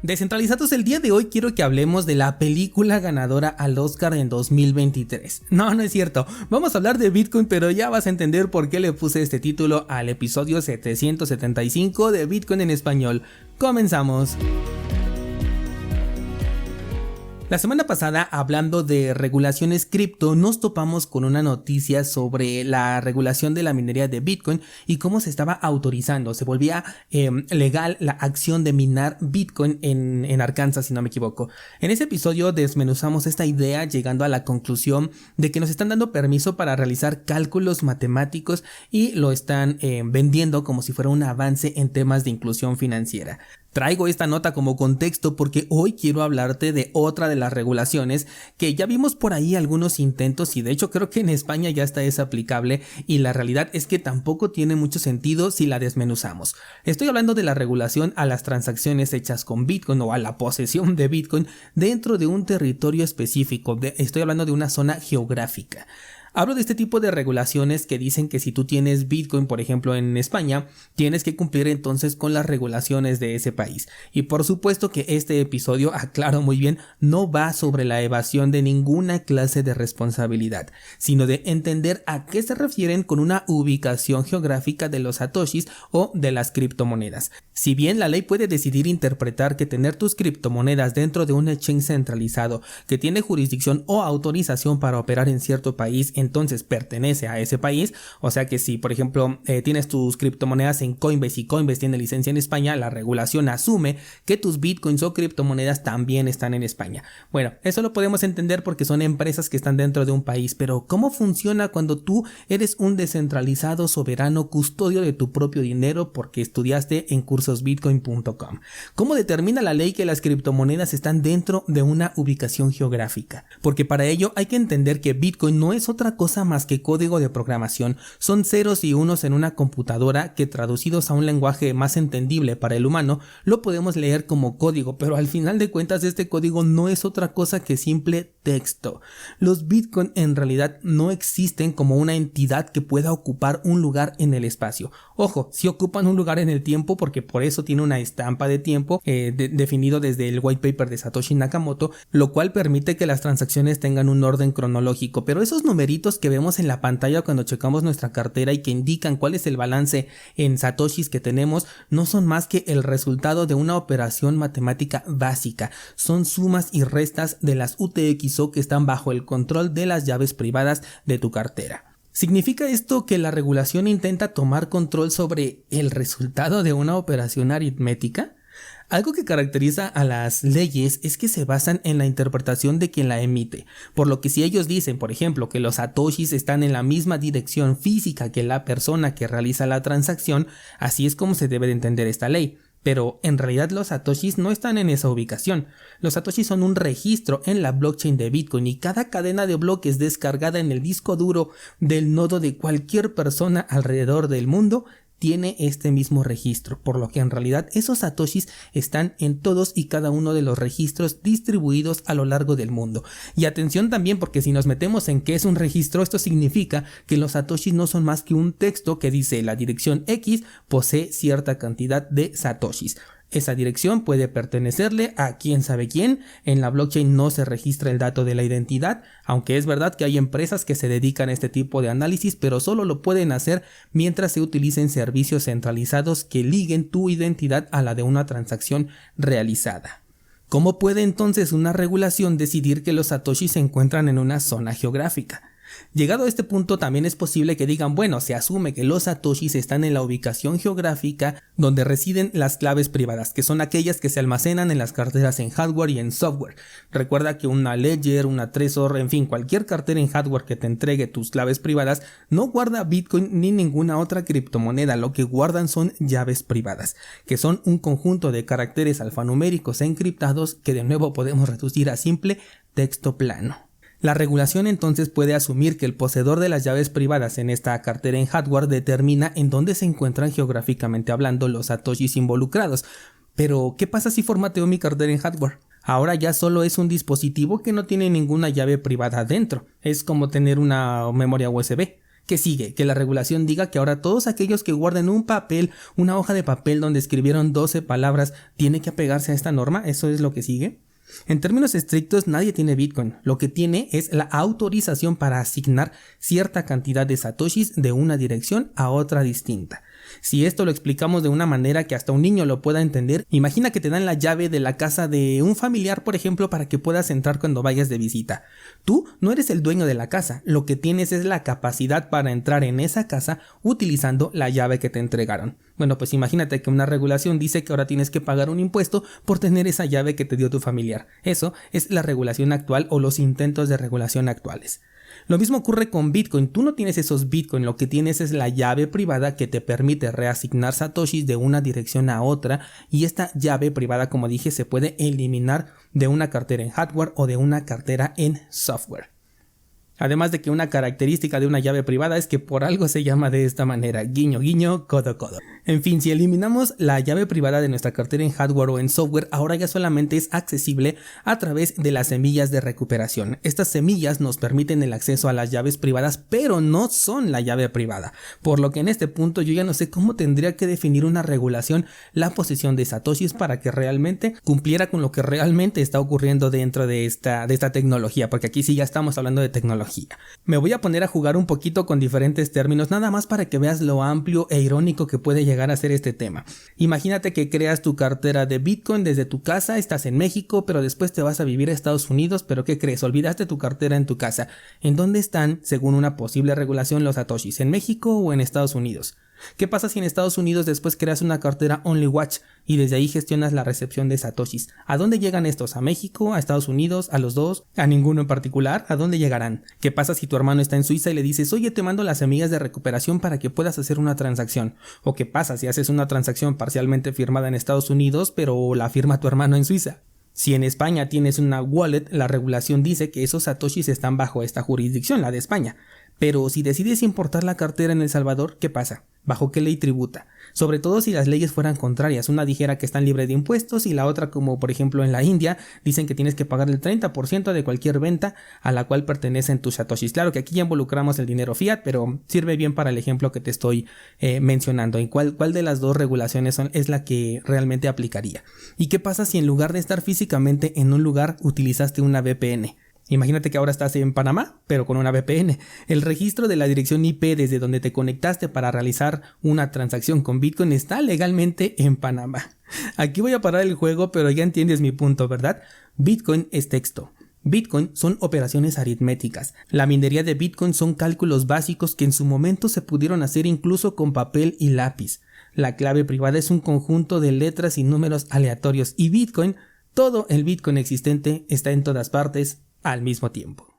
Descentralizados, el día de hoy quiero que hablemos de la película ganadora al Oscar en 2023. No es cierto, vamos a hablar de Bitcoin, pero ya vas a entender por qué le puse este título al episodio 775 de Bitcoin en español. Comenzamos. La semana pasada, hablando de regulaciones cripto, nos topamos con una noticia sobre la regulación de la minería de Bitcoin y cómo se estaba autorizando. Se volvía legal la acción de minar Bitcoin en Arkansas, si no me equivoco. En ese episodio desmenuzamos esta idea, llegando a la conclusión de que nos están dando permiso para realizar cálculos matemáticos y lo están vendiendo como si fuera un avance en temas de inclusión financiera. Traigo esta nota como contexto porque hoy quiero hablarte de otra de las regulaciones que ya vimos por ahí algunos intentos y de hecho creo que en España ya está aplicable y la realidad es que tampoco tiene mucho sentido si la desmenuzamos. Estoy hablando de la regulación a las transacciones hechas con Bitcoin o a la posesión de Bitcoin dentro de un territorio específico. Estoy hablando de una zona geográfica. Hablo de este tipo de regulaciones que dicen que si tú tienes Bitcoin, por ejemplo, en España, tienes que cumplir entonces con las regulaciones de ese país. Y por supuesto que este episodio, aclaro muy bien, no va sobre la evasión de ninguna clase de responsabilidad, sino de entender a qué se refieren con una ubicación geográfica de los satoshis o de las criptomonedas. Si bien la ley puede decidir interpretar que tener tus criptomonedas dentro de un exchange centralizado que tiene jurisdicción o autorización para operar en cierto país, entonces pertenece a ese país, o sea que si por ejemplo tienes tus criptomonedas en Coinbase y Coinbase tiene licencia en España, la regulación asume que tus bitcoins o criptomonedas también están en España. Bueno, eso lo podemos entender porque son empresas que están dentro de un país, pero ¿cómo funciona cuando tú eres un descentralizado soberano custodio de tu propio dinero porque estudiaste en cursosbitcoin.com? ¿Cómo determina la ley que las criptomonedas están dentro de una ubicación geográfica? Porque para ello hay que entender que Bitcoin no es otra cosa más que código de programación, son ceros y unos en una computadora que traducidos a un lenguaje más entendible para el humano lo podemos leer como código, pero al final de cuentas este código no es otra cosa que simple texto. Los Bitcoin en realidad no existen como una entidad que pueda ocupar un lugar en el espacio. Ojo, sí ocupan un lugar en el tiempo porque por eso tiene una estampa de tiempo definido desde el white paper de Satoshi Nakamoto, lo cual permite que las transacciones tengan un orden cronológico, pero esos numeritos que vemos en la pantalla cuando checamos nuestra cartera y que indican cuál es el balance en satoshis que tenemos no son más que el resultado de una operación matemática básica. Son sumas y restas de las UTXO que están bajo el control de las llaves privadas de tu cartera. ¿Significa esto que la regulación intenta tomar control sobre el resultado de una operación aritmética? Algo que caracteriza a las leyes es que se basan en la interpretación de quien la emite, por lo que si ellos dicen, por ejemplo, que los satoshis están en la misma dirección física que la persona que realiza la transacción, así es como se debe de entender esta ley. Pero en realidad los satoshis no están en esa ubicación. Los satoshis son un registro en la blockchain de Bitcoin y cada cadena de bloques descargada en el disco duro del nodo de cualquier persona alrededor del mundo tiene este mismo registro, por lo que en realidad esos satoshis están en todos y cada uno de los registros distribuidos a lo largo del mundo. Y atención también, porque si nos metemos en qué es un registro, esto significa que los satoshis no son más que un texto que dice la dirección X posee cierta cantidad de satoshis. Esa dirección puede pertenecerle a quién sabe quién. En la blockchain no se registra el dato de la identidad, aunque es verdad que hay empresas que se dedican a este tipo de análisis, pero solo lo pueden hacer mientras se utilicen servicios centralizados que liguen tu identidad a la de una transacción realizada. ¿Cómo puede entonces una regulación decidir que los satoshis se encuentran en una zona geográfica? Llegado a este punto también es posible que digan, bueno, se asume que los satoshis están en la ubicación geográfica donde residen las claves privadas, que son aquellas que se almacenan en las carteras en hardware y en software. Recuerda que una Ledger, una Trezor, en fin, cualquier cartera en hardware que te entregue tus claves privadas no guarda Bitcoin ni ninguna otra criptomoneda, lo que guardan son llaves privadas, que son un conjunto de caracteres alfanuméricos encriptados que de nuevo podemos reducir a simple texto plano. La regulación entonces puede asumir que el poseedor de las llaves privadas en esta cartera en hardware determina en dónde se encuentran geográficamente hablando los satoshis involucrados. Pero, ¿qué pasa si formateo mi cartera en hardware? Ahora ya solo es un dispositivo que no tiene ninguna llave privada dentro. Es como tener una memoria USB. ¿Qué sigue? Que la regulación diga que ahora todos aquellos que guarden un papel, una hoja de papel donde escribieron 12 palabras, tiene que apegarse a esta norma. ¿Eso es lo que sigue? En términos estrictos, nadie tiene Bitcoin. Lo que tiene es la autorización para asignar cierta cantidad de satoshis de una dirección a otra distinta. Si esto lo explicamos de una manera que hasta un niño lo pueda entender, imagina que te dan la llave de la casa de un familiar, por ejemplo, para que puedas entrar cuando vayas de visita. Tú no eres el dueño de la casa, lo que tienes es la capacidad para entrar en esa casa utilizando la llave que te entregaron. Bueno, pues imagínate que una regulación dice que ahora tienes que pagar un impuesto por tener esa llave que te dio tu familiar. Eso es la regulación actual o los intentos de regulación actuales. Lo mismo ocurre con Bitcoin. Tú no tienes esos Bitcoin, lo que tienes es la llave privada que te permite reasignar satoshis de una dirección a otra, y esta llave privada, como dije, se puede eliminar de una cartera en hardware o de una cartera en software. Además de que una característica de una llave privada es que por algo se llama de esta manera, guiño guiño, codo codo. En fin, si eliminamos la llave privada de nuestra cartera en hardware o en software, ahora ya solamente es accesible a través de las semillas de recuperación. Estas semillas nos permiten el acceso a las llaves privadas, pero no son la llave privada. Por lo que en este punto yo ya no sé cómo tendría que definir una regulación la posesión de satoshis para que realmente cumpliera con lo que realmente está ocurriendo dentro de esta tecnología, porque aquí sí ya estamos hablando de tecnología. Me voy a poner a jugar un poquito con diferentes términos, nada más para que veas lo amplio e irónico que puede llegar a ser este tema. Imagínate que creas tu cartera de Bitcoin desde tu casa, estás en México, pero después te vas a vivir a Estados Unidos, pero ¿qué crees? Olvidaste tu cartera en tu casa. ¿En dónde están, según una posible regulación, los satoshis? ¿En México o en Estados Unidos? ¿Qué pasa si en Estados Unidos después creas una cartera OnlyWatch y desde ahí gestionas la recepción de satoshis? ¿A dónde llegan estos? ¿A México? ¿A Estados Unidos? ¿A los dos? ¿A ninguno en particular? ¿A dónde llegarán? ¿Qué pasa si tu hermano está en Suiza y le dices, oye, te mando las semillas de recuperación para que puedas hacer una transacción? ¿O qué pasa si haces una transacción parcialmente firmada en Estados Unidos pero la firma tu hermano en Suiza? Si en España tienes una wallet, la regulación dice que esos satoshis están bajo esta jurisdicción, la de España. Pero si decides importar la cartera en El Salvador, ¿qué pasa? ¿Bajo qué ley tributa? Sobre todo si las leyes fueran contrarias, una dijera que están libres de impuestos y la otra, como por ejemplo en la India, dicen que tienes que pagar el 30% de cualquier venta a la cual pertenecen tus satoshis. Claro que aquí ya involucramos el dinero fiat, pero sirve bien para el ejemplo que te estoy mencionando. ¿Y cuál de las dos regulaciones es la que realmente aplicaría? ¿Y qué pasa si en lugar de estar físicamente en un lugar utilizaste una VPN? Imagínate que ahora estás en Panamá, pero con una VPN. El registro de la dirección IP desde donde te conectaste para realizar una transacción con Bitcoin está legalmente en Panamá. Aquí voy a parar el juego, pero ya entiendes mi punto, ¿verdad? Bitcoin es texto. Bitcoin son operaciones aritméticas. La minería de Bitcoin son cálculos básicos que en su momento se pudieron hacer incluso con papel y lápiz. La clave privada es un conjunto de letras y números aleatorios, y Bitcoin, todo el Bitcoin existente, está en todas partes al mismo tiempo.